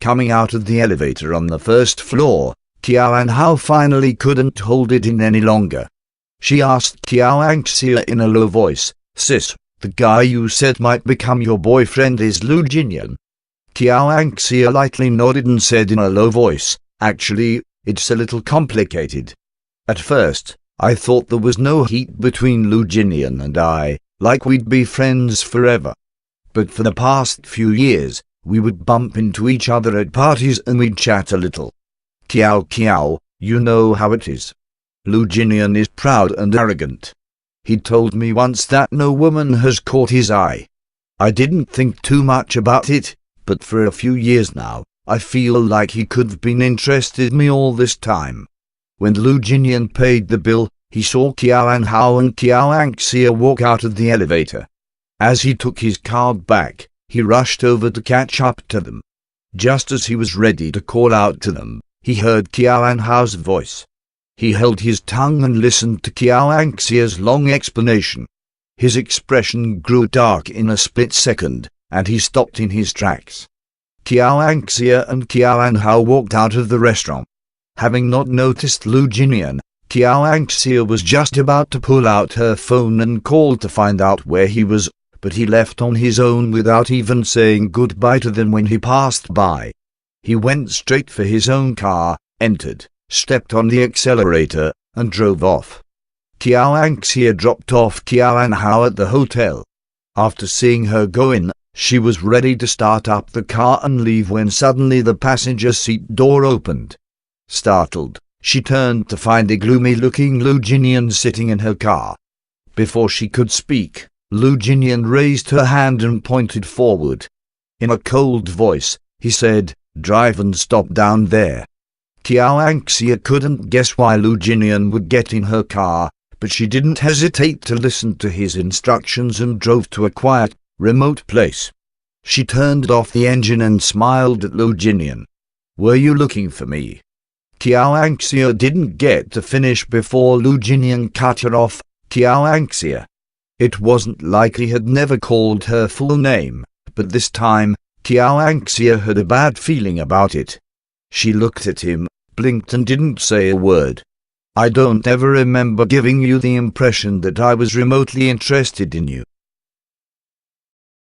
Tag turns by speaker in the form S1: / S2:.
S1: coming out of the elevator on the first floor, Qiao Hao finally couldn't hold it in any longer. She asked Qiao Anxia in a low voice, "Sis, the guy you said might become your boyfriend is Lu Jinyan?" Qiao Anxia lightly nodded and said in a low voice, "Actually, it's a little complicated. At first, I thought there was no heat between Lu Jinyan and I, like we'd be friends forever. But for the past few years, we would bump into each other at parties and we'd chat a little. Qiao, you know how it is. Lu Jinyan is proud and arrogant. He told me once that no woman has caught his eye. I didn't think too much about it, but for a few years now, I feel like he could have been interested in me all this time." When Lu Jinyan paid the bill, he saw Qiao Hao and Qiao Anxia walk out of the elevator. As he took his card back, he rushed over to catch up to them. Just as he was ready to call out to them, he heard Qiao Hao's voice. He held his tongue and listened to Qiao Anxia's long explanation. His expression grew dark in a split second, and he stopped in his tracks. Qiao Anxia and Qiao Hao walked out of the restaurant. Having not noticed Lu Jinyan, Qiao Anxia was just about to pull out her phone and call to find out where he was, but he left on his own without even saying goodbye to them when he passed by. He went straight for his own car, entered, stepped on the accelerator, and drove off. Qiao Anxia dropped off Qiao Hao at the hotel. After seeing her go in, she was ready to start up the car and leave when suddenly the passenger seat door opened. Startled, she turned to find a gloomy-looking Lu Jinyan sitting in her car. Before she could speak, Lu Jinyan raised her hand and pointed forward. In a cold voice, he said, "Drive and stop down there." Qiao Anxia couldn't guess why Lu Jinyan would get in her car, but she didn't hesitate to listen to his instructions and drove to a quiet, remote place. She turned off the engine and smiled at Lu Jinyan. "Were you looking for me?" Qiao Anxia didn't get to finish before Lu Jinyan cut her off. "Qiao Anxia." It wasn't like he had never called her full name, but this time, Qiao Anxia had a bad feeling about it. She looked at him, blinked and didn't say a word. "I don't ever remember giving you the impression that I was remotely interested in you."